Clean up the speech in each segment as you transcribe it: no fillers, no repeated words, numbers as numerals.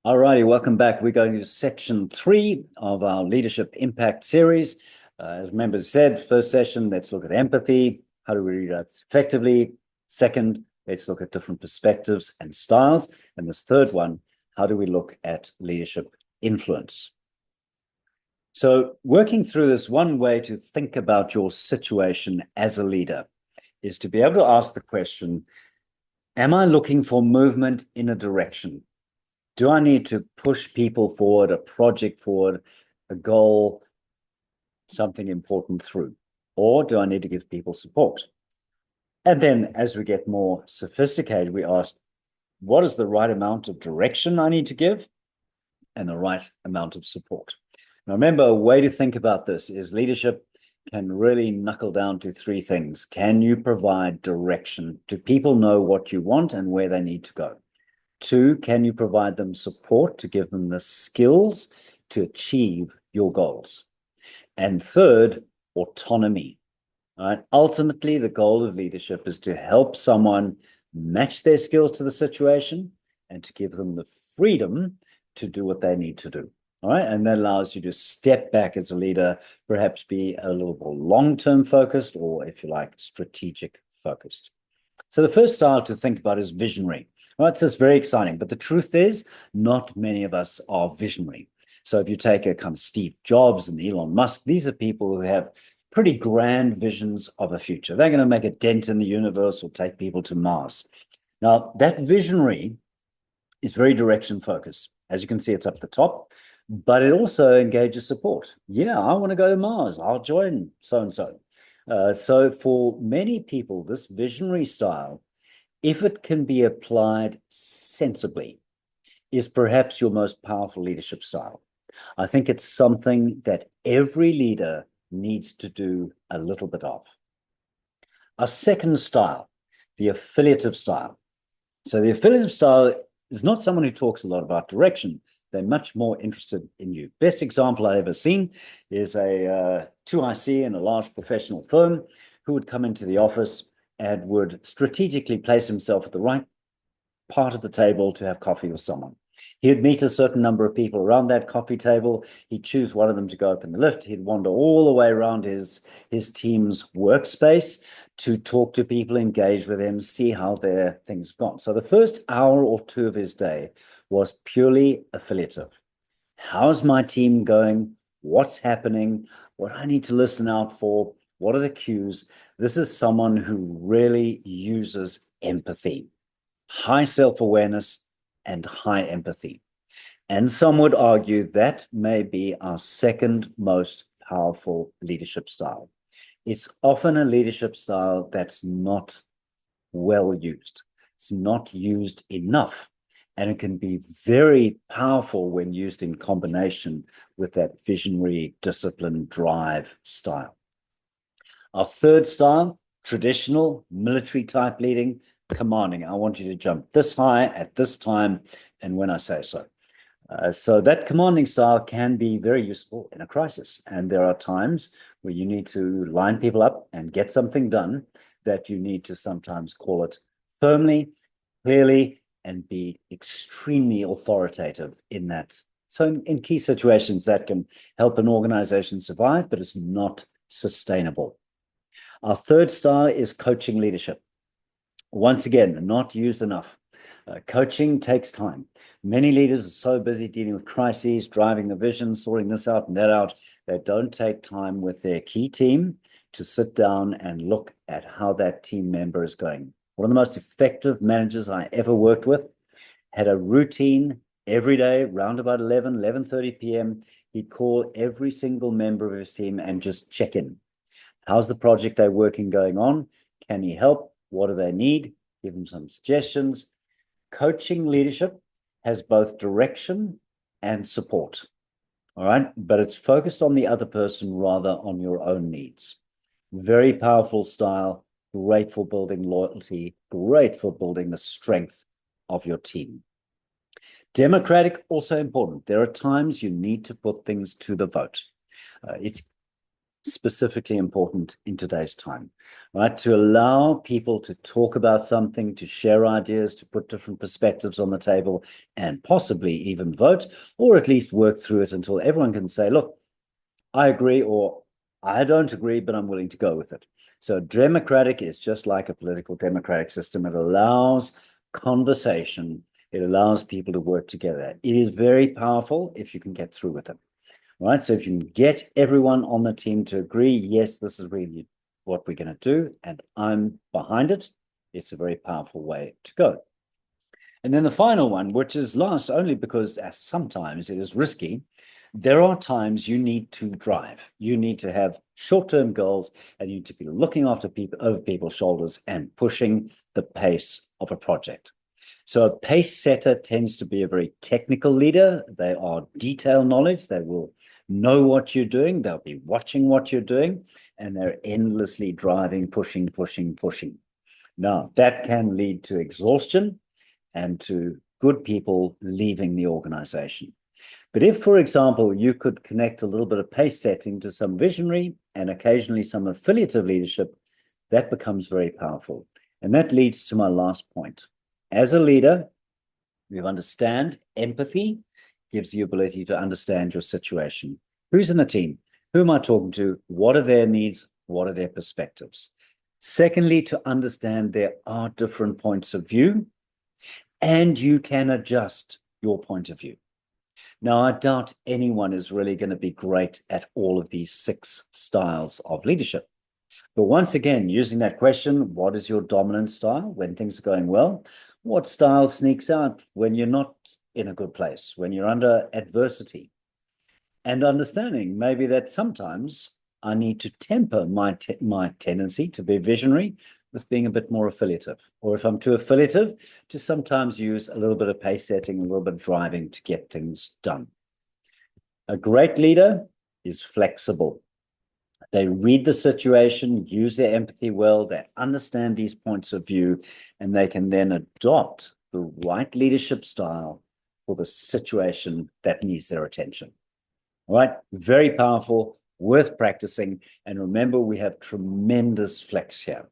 All righty, welcome back. We're going to section 3 of our Leadership Impact series. As members said, first session, let's look at empathy. How do we read that effectively? Second, let's look at different perspectives and styles. And this third one, how do we look at leadership influence? So working through this, one way to think about your situation as a leader is to be able to ask the question, am I looking for movement in a direction? Do I need to push people forward, a project forward, a goal, something important through? Or do I need to give people support? And then as we get more sophisticated, we ask, what is the right amount of direction I need to give and the right amount of support? Now, remember, a way to think about this is leadership can really knuckle down to three things. Can you provide direction? Do people know what you want and where they need to go? Two, can you provide them support to give them the skills to achieve your goals? And third, autonomy. All right. Ultimately, the goal of leadership is to help someone match their skills to the situation and to give them the freedom to do what they need to do. All right. And that allows you to step back as a leader, perhaps be a little more long-term focused, or if you like, strategic focused. So the first style to think about is visionary. Right, so it's very exciting, but the truth is not many of us are visionary. So if you take a kind of Steve Jobs and Elon Musk, these are people who have pretty grand visions of a future. They're going to make a dent in the universe or take people to Mars. Now, that visionary is very direction focused. As you can see, it's up the top, but it also engages support. Yeah, I want to go to Mars. I'll join so-and-so. So for many people, this visionary style, if it can be applied sensibly, is perhaps your most powerful leadership style. I think it's something that every leader needs to do a little bit of. A second style, the affiliative style. So the affiliative style is not someone who talks a lot about direction. They're much more interested in you. Best example I've ever seen is a 2IC in a large professional firm who would come into the office and would strategically place himself at the right part of the table to have coffee with someone. He'd meet a certain number of people around that coffee table. He'd choose one of them to go up in the lift. He'd wander all the way around his team's workspace to talk to people, engage with them, see how their things have gone. So the first hour or two of his day was purely affiliative. How's my team going? What's happening? What I need to listen out for? What are the cues? This is someone who really uses empathy, high self-awareness, and high empathy. And some would argue that may be our second most powerful leadership style. It's often a leadership style that's not well used. It's not used enough. And it can be very powerful when used in combination with that visionary, discipline, drive style. Our third style, traditional military type leading, commanding. I want you to jump this high at this time and when I say so. So that commanding style can be very useful in a crisis. And there are times where you need to line people up and get something done that you need to sometimes call it firmly, clearly, and be extremely authoritative in that. So in key situations, that can help an organization survive, but it's not sustainable. Our third style is coaching leadership. Once again, not used enough. Coaching takes time. Many leaders are so busy dealing with crises, driving the vision, sorting this out and that out, they don't take time with their key team to sit down and look at how that team member is going. One of the most effective managers I ever worked with had a routine every day, around about 11:30 p.m. He'd call every single member of his team and just check in. How's the project they're working going on? Can he help? What do they need? Give them some suggestions. Coaching leadership has both direction and support. All right. But it's focused on the other person rather on your own needs. Very powerful style, great for building loyalty, great for building the strength of your team. Democratic, also important. There are times you need to put things to the vote. It's specifically important in today's time, right? To allow people to talk about something, to share ideas, to put different perspectives on the table, and possibly even vote, or at least work through it until everyone can say, look, I agree, or I don't agree, but I'm willing to go with it. So democratic is just like a political democratic system. It allows conversation. It allows people to work together. It is very powerful if you can get through with it. Right. So if you can get everyone on the team to agree, yes, this is really what we're going to do, and I'm behind it, it's a very powerful way to go. And then the final one, which is last only because sometimes it is risky, there are times you need to drive. You need to have short-term goals, and you need to be looking after people over people's shoulders and pushing the pace of a project. So a pace setter tends to be a very technical leader. They are detail knowledge. They will know what you're doing. They'll be watching what you're doing, and they're endlessly driving, pushing, pushing, pushing. Now, that can lead to exhaustion and to good people leaving the organization. But if, for example, you could connect a little bit of pace setting to some visionary and occasionally some affiliative leadership, that becomes very powerful. And that leads to my last point. As a leader, you understand empathy gives you the ability to understand your situation. Who's in the team? Who am I talking to? What are their needs? What are their perspectives? Secondly, to understand there are different points of view, and you can adjust your point of view. Now, I doubt anyone is really going to be great at all of these 6 styles of leadership. But once again, using that question, what is your dominant style when things are going well? What style sneaks out when you're not in a good place, when you're under adversity? And understanding maybe that sometimes I need to temper my tendency to be visionary with being a bit more affiliative. Or if I'm too affiliative, to sometimes use a little bit of pace setting, a little bit of driving to get things done. A great leader is flexible. They read the situation, use their empathy well, they understand these points of view, and they can then adopt the right leadership style for the situation that needs their attention. All right, very powerful, worth practicing. And remember, we have tremendous flex here.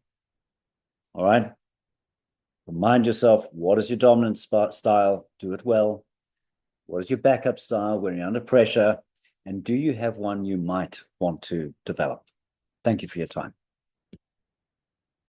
All right, remind yourself, what is your dominant style? Do it well. What is your backup style when you're under pressure? And do you have one you might want to develop? Thank you for your time.